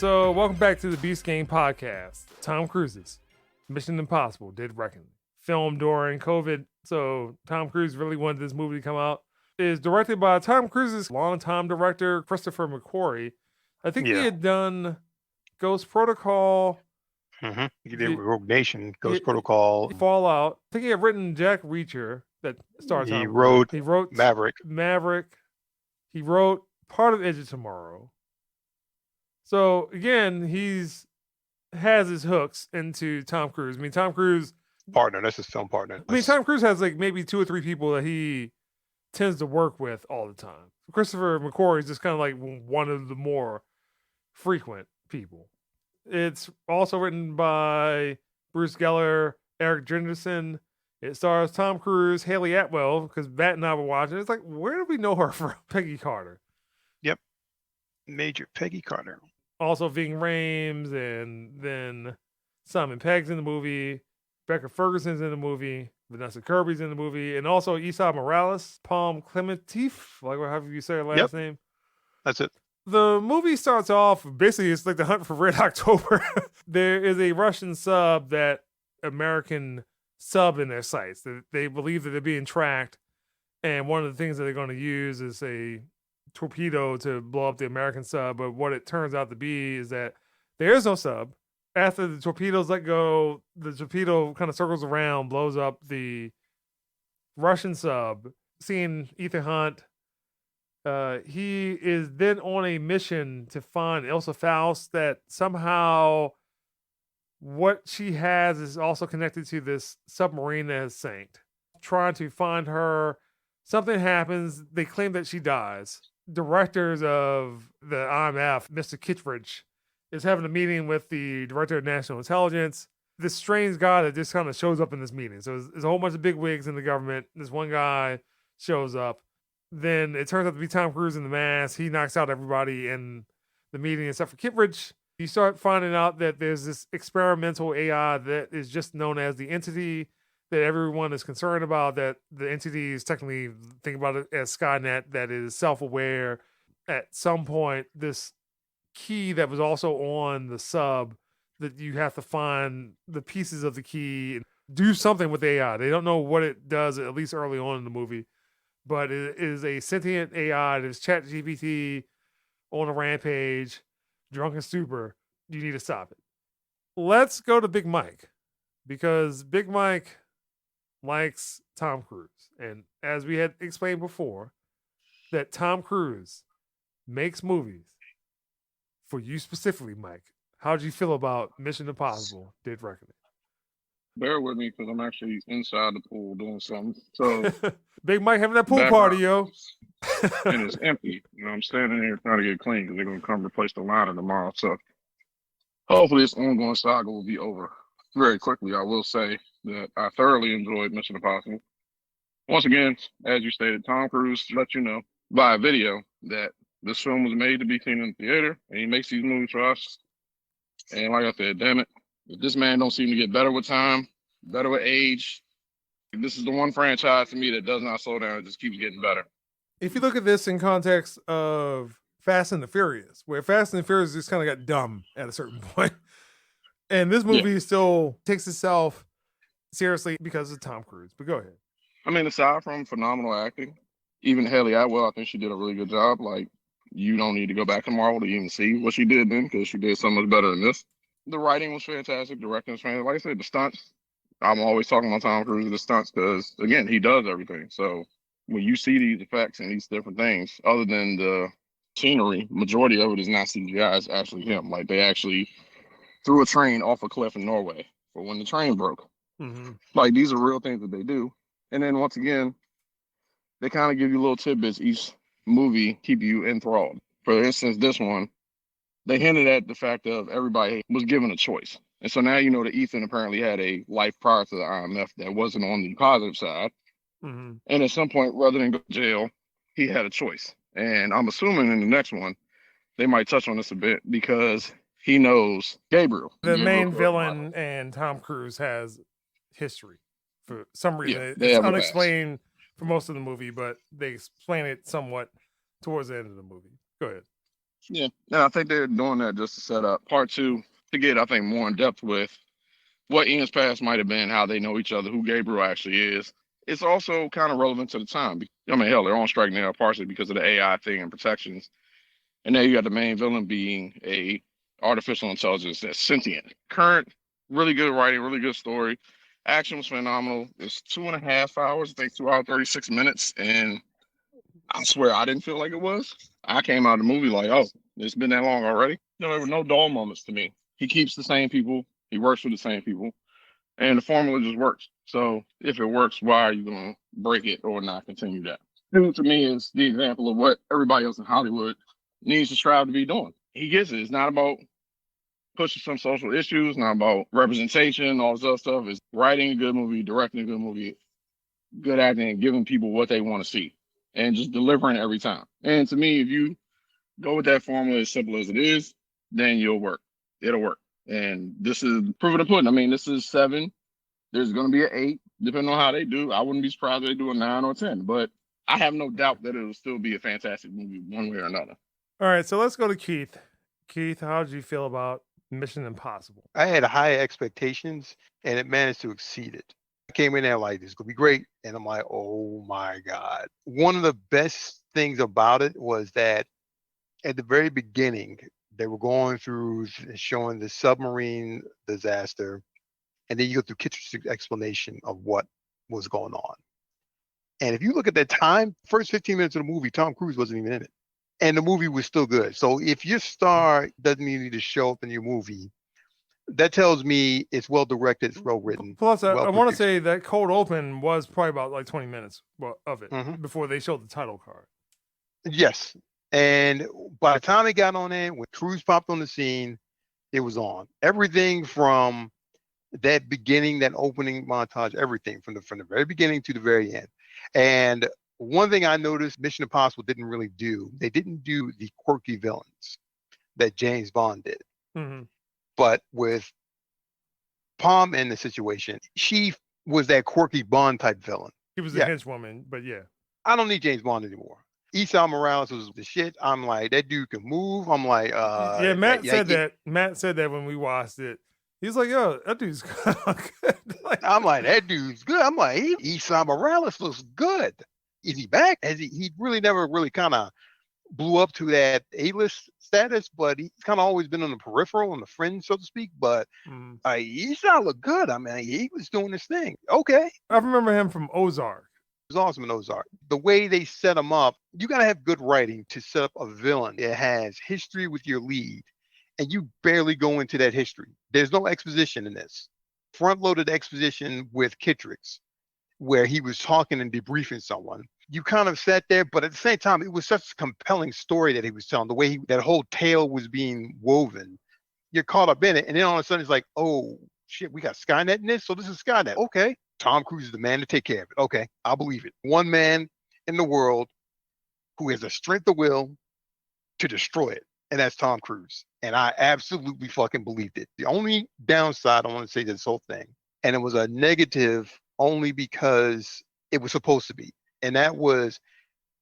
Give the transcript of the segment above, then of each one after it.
So, welcome back to the Beast Game podcast. Tom Cruise's Mission Impossible: Dead Reckoning, filmed during COVID. So, Tom Cruise really wanted this movie to come out. It is directed by Tom Cruise's longtime director, Christopher McQuarrie. I think he had done Ghost Protocol. He did Rogue Nation, Ghost Protocol, Fallout. I think he had written Jack Reacher that starred Tom Cruise. He wrote Maverick. He wrote part of Edge of Tomorrow. So again, has his hooks into Tom Cruise. I mean, Tom Cruise partner. That's his film partner. I mean, Tom Cruise has like maybe 2 or 3 people that he tends to work with all the time. Christopher McQuarrie is just kind of like one of the more frequent people. It's also written by Bruce Geller, Eric Jenderson. It stars Tom Cruise, Haley Atwell, because Matt and I were watching. It's like, where do we know her from? Peggy Carter. Yep. Major Peggy Carter. Also Ving Rhames, and then Simon Pegg's in the movie. Becca Ferguson's in the movie. Vanessa Kirby's in the movie. And also Esau Morales, Palm Clementif, like however you say her last name. That's it. The movie starts off, basically it's like the hunt for Red October. There is a Russian sub that American sub in their sights. They believe that they're being tracked. And one of the things that they're going to use is a torpedo to blow up the American sub. But what it turns out to be is that there is no sub. After the torpedoes let go, the torpedo kind of circles around, blows up the Russian sub. Seeing Ethan Hunt, he is then on a mission to find Ilsa Faust, that somehow what she has is also connected to this submarine that has sank. Trying to find her, something happens. They claim that she dies. Directors of the IMF, Mr. Kittredge, is having a meeting with the director of national intelligence. This strange guy that just kind of shows up in this meeting. So there's a whole bunch of big wigs in the government. This one guy shows up. Then it turns out to be Tom Cruise in the mask. He knocks out everybody in the meeting except for Kittredge. You start finding out that there's this experimental AI that is just known as the Entity, that everyone is concerned about, that the Entity is technically, think about it as Skynet, that is self-aware. At some point, this key that was also on the sub, that you have to find the pieces of the key and do something with AI. They don't know what it does, at least early on in the movie. But it is a sentient AI. It is ChatGPT on a rampage, drunken stupor. You need to stop it. Let's go to Big Mike, because Big Mike likes Tom Cruise. And as we had explained before, that Tom Cruise makes movies for you specifically, Mike. How did you feel about Mission Impossible: Dead Reckoning? Bear with me because I'm actually inside the pool doing something. So Big Mike having that pool party, yo. And it's empty. You know, I'm standing here trying to get clean because they're going to come replace the liner tomorrow. So hopefully this ongoing saga will be over very quickly. I will say that I thoroughly enjoyed Mission Impossible. Once again, as you stated, Tom Cruise let you know via video that this film was made to be seen in the theater, and he makes these movies for us. And like I said, damn it, if this man don't seem to get better with time, better with age, this is the one franchise to me that does not slow down. It just keeps getting better. If you look at this in context of Fast and the Furious, where Fast and the Furious just kind of got dumb at a certain point, and this movie still takes itself seriously because of Tom Cruise. But go ahead. I mean, aside from phenomenal acting, even Haley Atwell, I think she did a really good job. Like, you don't need to go back to Marvel to even see what she did then, because she did so much better than this. The writing was fantastic. The directing was fantastic. Like I said, the stunts, I'm always talking about Tom Cruise, the stunts, because, again, he does everything. So when you see these effects and these different things, other than the scenery, majority of it is not CGI. It's actually him. Like, they actually threw a train off a cliff in Norway for when the train broke. Mm-hmm. Like, these are real things that they do. And then, once again, they kind of give you little tidbits each movie, keep you enthralled. For instance, this one, they hinted at the fact of everybody was given a choice. And so now you know that Ethan apparently had a life prior to the IMF that wasn't on the positive side. Mm-hmm. And at some point, rather than go to jail, he had a choice. And I'm assuming in the next one, they might touch on this a bit because he knows Gabriel. The main villain and Tom Cruise has history for some reason. Yeah, it's unexplained for most of the movie, but they explain it somewhat towards the end of the movie. Go ahead. Yeah, and I think they're doing that just to set up part two to get, I think, more in depth with what Ian's past might have been, how they know each other, who Gabriel actually is. It's also kind of relevant to the time. I mean, hell, they're on strike now partially because of the AI thing and protections. And now you got the main villain being a artificial intelligence that's sentient. Current, really good writing, really good story. Action was phenomenal. It's 2.5 hours, I think 2 hours 36 minutes, and I swear I didn't feel like it was. I came out of the movie like, oh, it's been that long already. No, there were no dull moments to me. He keeps the same people. He works with the same people, and the formula just works. So if it works, why are you going to break it or not continue that? Two, to me, is the example of what everybody else in Hollywood needs to strive to be doing. He gets it. It's not about pushing some social issues, not about representation, all this other stuff. It's writing a good movie, directing a good movie, good acting, and giving people what they want to see, and just delivering every time. And to me, if you go with that formula as simple as it is, then you'll work. It'll work. And this is proof of the pudding. I mean, this is 7. There's going to be an 8, depending on how they do. I wouldn't be surprised if they do a 9 or 10, but I have no doubt that it'll still be a fantastic movie one way or another. All right, so let's go to Keith. Keith, how did you feel about Mission Impossible? I had high expectations and it managed to exceed it. I came in there like, this is going to be great. And I'm like, oh my God. One of the best things about it was that at the very beginning, they were going through showing the submarine disaster. And then you go through Kitcher's explanation of what was going on. And if you look at that time, first 15 minutes of the movie, Tom Cruise wasn't even in it. And the movie was still good. So if your star doesn't even need to show up in your movie, that tells me it's well directed, it's well written. Plus, I want to say that cold open was probably about like 20 minutes of it before they showed the title card. Yes. And by the time it got on there, when Cruise popped on the scene, it was on. Everything from that beginning, that opening montage, everything from the very beginning to the very end. And one thing I noticed Mission Impossible didn't really do, they didn't do the quirky villains that James Bond did. Mm-hmm. But with Palm in the situation, she was that quirky Bond type villain. He was a henchwoman, but yeah. I don't need James Bond anymore. Esau Morales was the shit. I'm like, that dude can move. I'm like, yeah, Matt said that. Matt said that when we watched it. He's like, yo, that dude's good. I'm like, that dude's good. I'm like, Esau Morales looks good. Is he back? He really never really kind of blew up to that A-list status, but he's kind of always been on the peripheral, on the fringe, so to speak. But Esau looked good. I mean, he was doing his thing. Okay. I remember him from Ozark. He was awesome in Ozark. The way they set him up, you got to have good writing to set up a villain that has history with your lead, and you barely go into that history. There's no exposition in this. Front-loaded exposition with Kittrix, where he was talking and debriefing someone. You kind of sat there, but at the same time, it was such a compelling story that he was telling, the way that whole tale was being woven. You're caught up in it, and then all of a sudden it's like, oh, shit, we got Skynet in this? So this is Skynet. Okay. Tom Cruise is the man to take care of it. Okay, I'll believe it. One man in the world who has the strength of will to destroy it, and that's Tom Cruise. And I absolutely fucking believed it. The only downside I want to say to this whole thing, and it was a negative only because it was supposed to be, and that was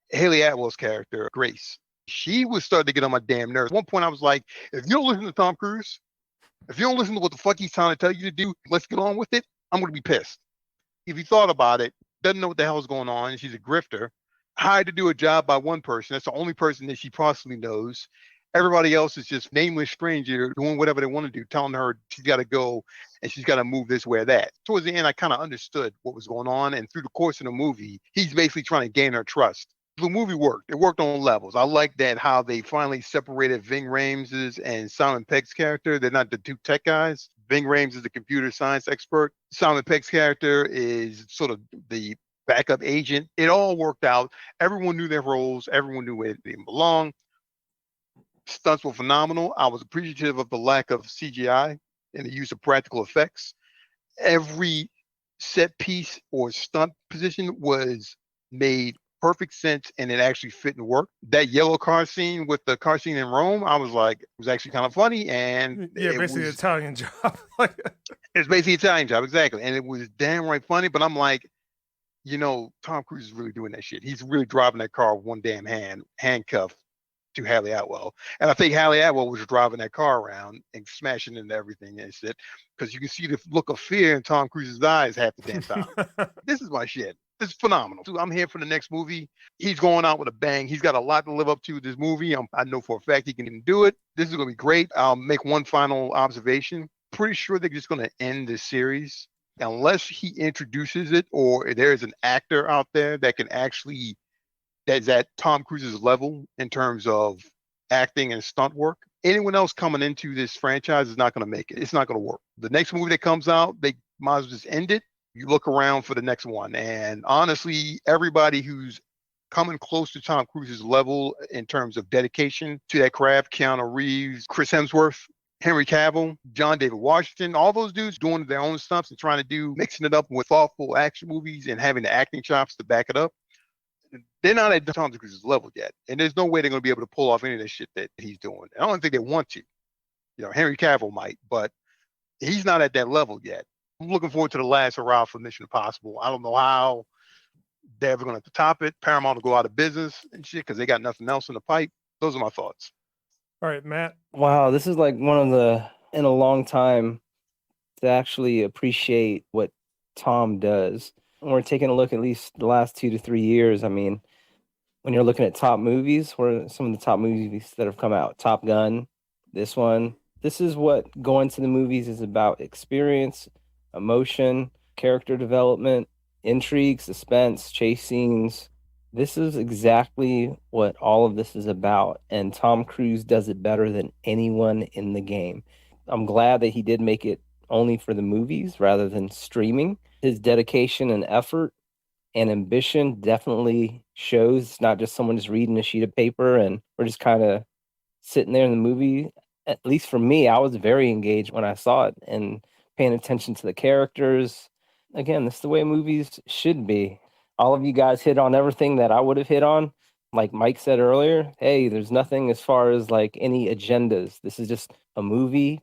Haley Atwell's character, Grace. She was starting to get on my damn nerves. At one point I was like, if you don't listen to Tom Cruise, if you don't listen to what the fuck he's trying to tell you to do, let's get on with it, I'm going to be pissed. If you thought about it, doesn't know what the hell is going on, she's a grifter, hired to do a job by one person, that's the only person that she possibly knows. Everybody else is just nameless stranger doing whatever they want to do, telling her she's got to go and she's got to move this way or that. Towards the end, I kind of understood what was going on. And through the course of the movie, he's basically trying to gain her trust. The movie worked. It worked on levels. I like that how they finally separated Ving Rhames' and Simon Pegg's character. They're not the two tech guys. Ving Rhames is the computer science expert. Simon Pegg's character is sort of the backup agent. It all worked out. Everyone knew their roles. Everyone knew where they belonged. Stunts were phenomenal. I was appreciative of the lack of CGI and the use of practical effects. Every set piece or stunt position was made perfect sense and it actually fit and worked. That yellow car scene with the car scene in Rome, I was like, it was actually kind of funny. And yeah, basically an Italian job. It's basically an Italian job, exactly. And it was damn right funny, but I'm like, you know, Tom Cruise is really doing that shit. He's really driving that car with one damn hand, handcuffed. to Haley Atwell. And I think Haley Atwell was driving that car around and smashing into everything and shit, because you can see the look of fear in Tom Cruise's eyes half the damn time. This is my shit. This is phenomenal. I'm here for the next movie. He's going out with a bang. He's got a lot to live up to this movie. I know for a fact he can do it. This is going to be great. I'll make one final observation. Pretty sure they're just going to end this series unless he introduces it, or there's an actor out there that can actually, that's at Tom Cruise's level in terms of acting and stunt work. Anyone else coming into this franchise is not going to make it. It's not going to work. The next movie that comes out, they might as well just end it. You look around for the next one. And honestly, everybody who's coming close to Tom Cruise's level in terms of dedication to that craft, Keanu Reeves, Chris Hemsworth, Henry Cavill, John David Washington, all those dudes doing their own stunts and trying to do, mixing it up with thoughtful action movies and having the acting chops to back it up. They're not at Tom Cruise's level yet. And there's no way they're going to be able to pull off any of this shit that he's doing. I don't think they want to. Henry Cavill might, but he's not at that level yet. I'm looking forward to the last hurrah for Mission Impossible. I don't know how they're ever going to top it. Paramount will go out of business and shit because they got nothing else in the pipe. Those are my thoughts. All right, Matt. Wow, this is like one of the, in a long time, to actually appreciate what Tom does. When we're taking a look at least the last 2 to 3 years, I mean, when you're looking at top movies, what are some of the top movies that have come out? Top Gun, this one. This is what going to the movies is about: experience, emotion, character development, intrigue, suspense, chase scenes. This is exactly what all of this is about, and Tom Cruise does it better than anyone in the game. I'm glad that he did make it only for the movies rather than streaming. His dedication and effort and ambition definitely shows. It's not just someone just reading a sheet of paper and we're just kind of sitting there in the movie. At least for me, I was very engaged when I saw it and paying attention to the characters. Again, this is the way movies should be. All of you guys hit on everything that I would have hit on. Like Mike said earlier, hey, there's nothing as far as like any agendas. This is just a movie,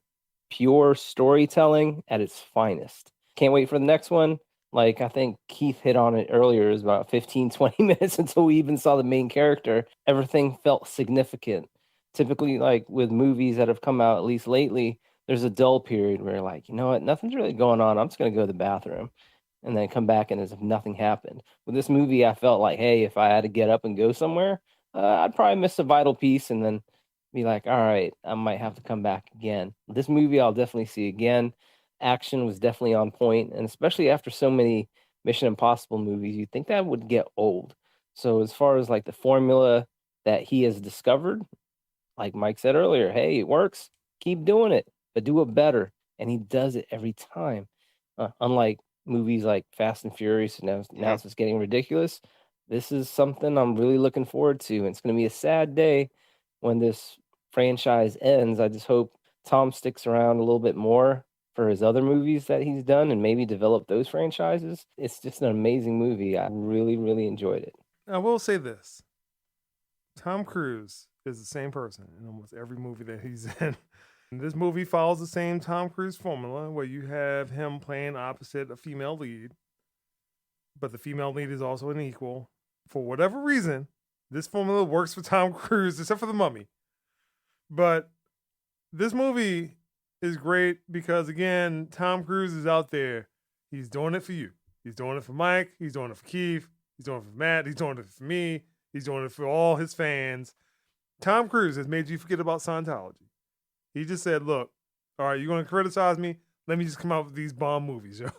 pure storytelling at its finest. Can't wait for the next one. Like I think Keith hit on it earlier, it was about 15, 20 minutes until we even saw the main character. Everything felt significant. Typically, like with movies that have come out, at least lately, there's a dull period where you're like, you know what, nothing's really going on. I'm just going to go to the bathroom and then come back and as if nothing happened. With this movie, I felt like, hey, if I had to get up and go somewhere, I'd probably miss a vital piece and then be like, all right, I might have to come back again. This movie, I'll definitely see again. Action was definitely on point, and especially after so many Mission Impossible movies, you'd think that would get old. So as far as like the formula that he has discovered, like Mike said earlier, hey, it works, keep doing it, but do it better. And he does it every time. Unlike movies like Fast and Furious, now it's just getting ridiculous. This is something I'm really looking forward to. And it's going to be a sad day when this franchise ends. I just hope Tom sticks around a little bit more for his other movies that he's done and maybe develop those franchises. It's just an amazing movie. I really, really enjoyed it. I will say this. Tom Cruise is the same person in almost every movie that he's in. And this movie follows the same Tom Cruise formula where you have him playing opposite a female lead, but the female lead is also an equal. For whatever reason, this formula works for Tom Cruise, except for The Mummy. But this movie is great because, again, Tom Cruise is out there. He's doing it for you. He's doing it for Mike. He's doing it for Keith. He's doing it for Matt. He's doing it for me. He's doing it for all his fans. Tom Cruise has made you forget about Scientology. He just said, look, all right, you're going to criticize me? Let me just come out with these bomb movies. Yo.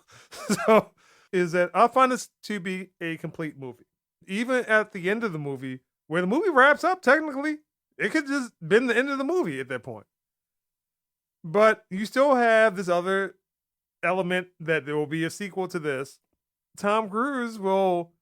So is that I find this to be a complete movie. Even at the end of the movie, where the movie wraps up, technically, it could just been the end of the movie at that point. But you still have this other element that there will be a sequel to this. Tom Cruise will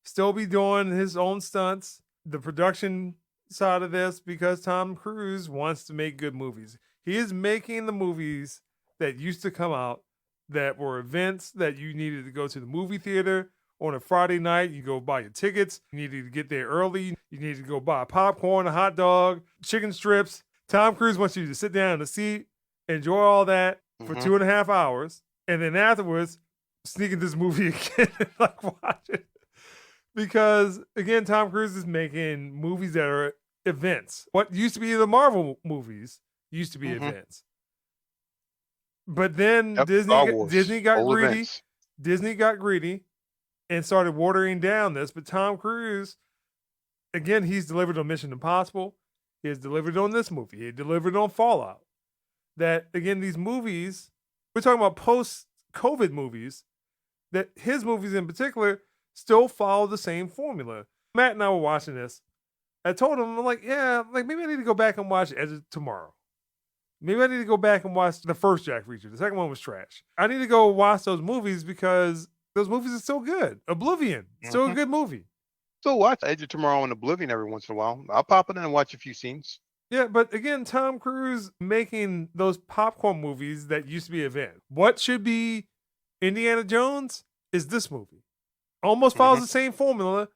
still be doing his own stunts, the production side of this, because Tom Cruise wants to make good movies. He is making the movies that used to come out that were events that you needed to go to the movie theater on a Friday night. You go buy your tickets. You needed to get there early. You needed to go buy popcorn, a hot dog, chicken strips. Tom Cruise wants you to sit down in the seat, enjoy all that for 2.5 hours, and then afterwards sneak into this movie again and like watch it. Because again, Tom Cruise is making movies that are events. What used to be the Marvel movies used to be Mhm. events. But then Yep, Star Wars, Disney got whole greedy. events. Disney got greedy and started watering down this. But Tom Cruise, again, he's delivered on Mission Impossible. He has delivered on this movie. He delivered on Fallout. That, again, these movies, we're talking about post-COVID movies, that his movies in particular still follow the same formula. Matt and I were watching this. I told him, I'm like, yeah, like maybe I need to go back and watch Edge of Tomorrow. Maybe I need to go back and watch the first Jack Reacher. The second one was trash. I need to go watch those movies because those movies are still good. Oblivion, still a good movie. So watch Edge of Tomorrow and Oblivion every once in a while. I'll pop it in and watch a few scenes. Yeah, but again, Tom Cruise making those popcorn movies that used to be an event. What should be Indiana Jones is this movie. Almost follows the same formula.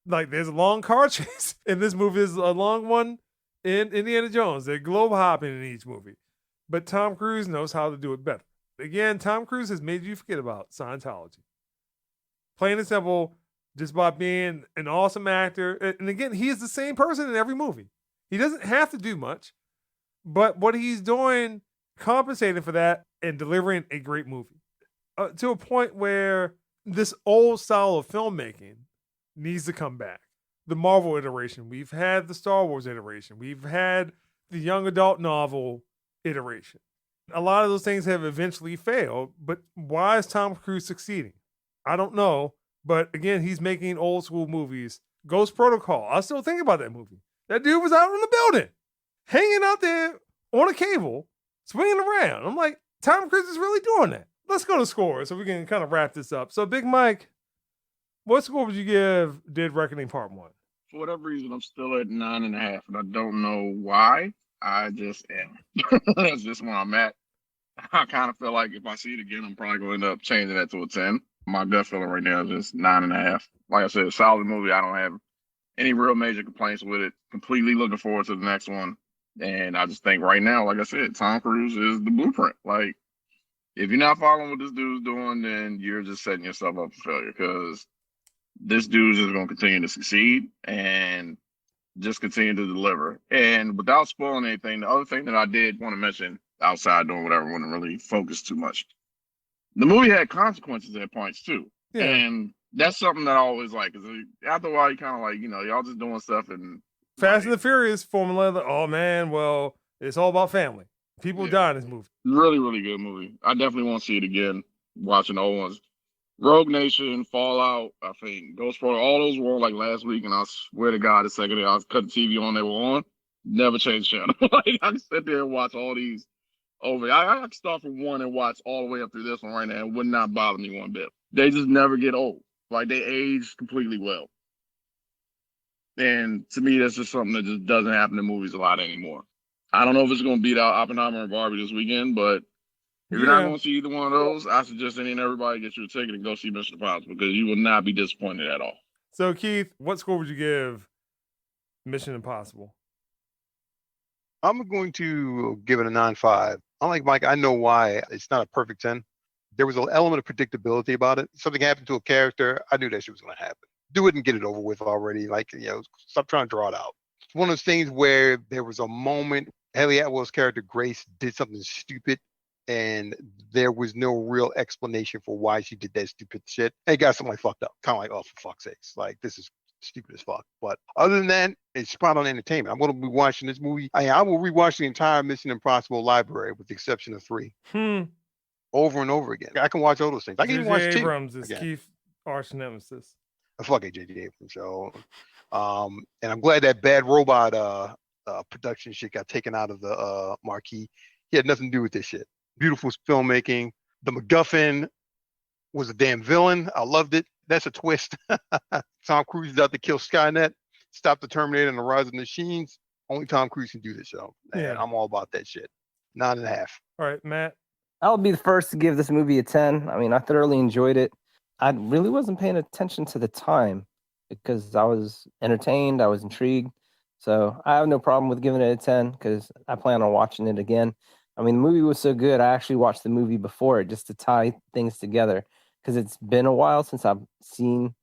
Like there's a long car chase, and this movie is a long one in Indiana Jones. They're globe hopping in each movie. But Tom Cruise knows how to do it better. Again, Tom Cruise has made you forget about Scientology. Plain and simple, just by being an awesome actor. And again, he is the same person in every movie. He doesn't have to do much, but what he's doing, compensating for that and delivering a great movie. To a point where this old style of filmmaking needs to come back. The Marvel iteration, we've had the Star Wars iteration, we've had the young adult novel iteration. A lot of those things have eventually failed, but why is Tom Cruise succeeding? I don't know, but again, he's making old school movies. Ghost Protocol, I still think about that movie. That dude was out in the building, hanging out there on a cable, swinging around. I'm like, Tom Cruise is really doing that. Let's go to scores so we can kind of wrap this up. So, Big Mike, what score would you give Dead Reckoning Part 1? For whatever reason, I'm still at 9.5, and I don't know why. I just am. That's just where I'm at. I kind of feel like if I see it again, I'm probably going to end up changing that to a 10. My gut feeling right now is just 9.5. Like I said, solid movie. I don't have any real major complaints with it. Completely looking forward to the next one. And I just think right now, like I said, Tom Cruise is the blueprint. Like, if you're not following what this dude's doing, then you're just setting yourself up for failure because this dude is going to continue to succeed and just continue to deliver. And without spoiling anything, the other thing that I did want to mention outside doing whatever, I wouldn't really focus too much. The movie had consequences at points too. Yeah. And that's something that I always like. Because after a while, you kind of like, y'all just doing stuff. And Fast and the Furious formula, oh man, well, it's all about family. People die in this movie. Really, really good movie. I definitely want to see it again, watching the old ones. Rogue Nation, Fallout, I think, Ghost Protocol, all those were on like last week, and I swear to God, the second day I was cutting TV on, they were on. Never changed channel. Like, I just sit there and watch all these over. I can start from one and watch all the way up through this one right now. It would not bother me one bit. They just never get old. Like, they age completely well. And to me, that's just something that just doesn't happen in movies a lot anymore. I don't know if it's going to beat out Oppenheimer and Barbie this weekend, but if you're not going to see either one of those, I suggest any and everybody get you a ticket and go see Mission Impossible because you will not be disappointed at all. So, Keith, what score would you give Mission Impossible? I'm going to give it a 9.5. Unlike Mike, I know why it's not a perfect 10. There was an element of predictability about it. Something happened to a character. I knew that shit was going to happen. Do it and get it over with already. Like, stop trying to draw it out. It's one of those things where there was a moment, Haley Atwell's character, Grace, did something stupid, and there was no real explanation for why she did that stupid shit. And it got something fucked up. Kind of like, oh, for fuck's sakes. Like, this is stupid as fuck. But other than that, it's spot on entertainment. I'm going to be watching this movie. I will rewatch the entire Mission Impossible library with the exception of 3. Over and over again. I can watch all those things. I can even watch J.J. Abrams is Keith arch nemesis. Fuck J.J. Abrams. So, and I'm glad that Bad Robot production shit got taken out of the marquee. He had nothing to do with this shit. Beautiful filmmaking. The MacGuffin was a damn villain. I loved it. That's a twist. Tom Cruise is out to kill Skynet, stop the Terminator and the Rise of the Machines. Only Tom Cruise can do this show. And I'm all about that shit. 9.5. All right, Matt. I'll be the first to give this movie a 10. I mean, I thoroughly enjoyed it. I really wasn't paying attention to the time because I was entertained. I was intrigued. So I have no problem with giving it a 10 because I plan on watching it again. I mean, the movie was so good. I actually watched the movie before it just to tie things together because it's been a while since I've seen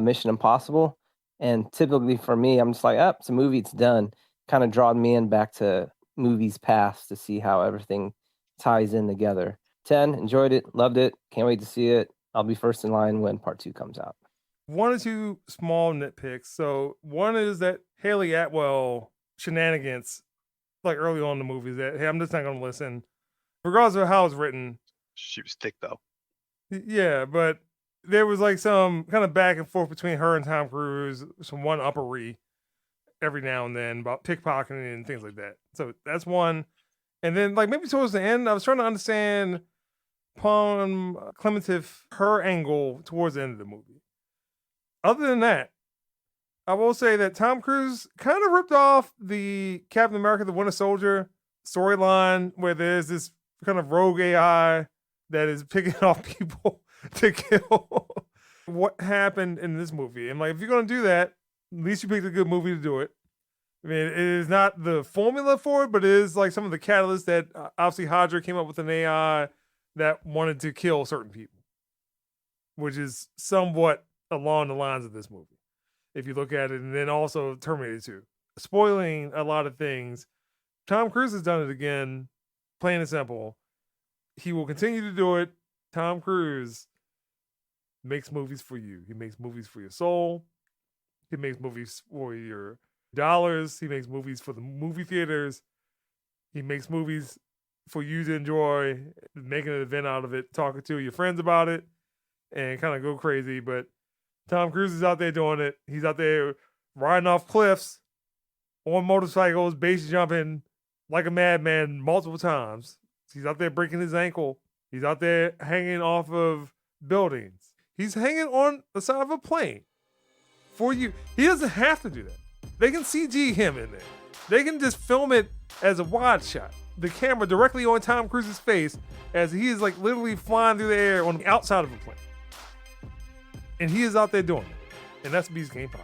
Mission Impossible. And typically for me, I'm just like, it's a movie, it's done. kind of drawed me in back to movies past to see how everything ties in together. 10, enjoyed it, loved it, can't wait to see it. I'll be first in line when part 2 comes out. One or two small nitpicks. So one is that Haley Atwell shenanigans, like early on in the movie, that, hey, I'm just not going to listen. Regardless of how it's written. She was thick though. Yeah, but there was like some kind of back and forth between her and Tom Cruise, some one-uppery every now and then about pickpocketing and things like that. So that's one. And then like maybe towards the end, I was trying to understand Palm Clementif, her angle towards the end of the movie. Other than that, I will say that Tom Cruise kind of ripped off the Captain America, the Winter Soldier storyline where there's this kind of rogue AI that is picking off people to kill. What happened in this movie? And like, if you're going to do that, at least you picked a good movie to do it. I mean, it is not the formula for it, but it is like some of the catalysts that obviously Hydra came up with an AI that wanted to kill certain people, which is somewhat along the lines of this movie, if you look at it. And then also Terminator 2. Spoiling a lot of things, Tom Cruise has done it again, plain and simple. He will continue to do it. Tom Cruise makes movies for you. He makes movies for your soul. He makes movies for your dollars. He makes movies for the movie theaters. He makes movies for you to enjoy, making an event out of it, talking to your friends about it, and kind of go crazy. But Tom Cruise is out there doing it. He's out there riding off cliffs, on motorcycles, base jumping like a madman multiple times. He's out there breaking his ankle. He's out there hanging off of buildings. He's hanging on the side of a plane for you. He doesn't have to do that. They can CG him in there. They can just film it as a wide shot. The camera directly on Tom Cruise's face as he is like literally flying through the air on the outside of a plane. And he is out there doing it. And that's Beast Game Pod.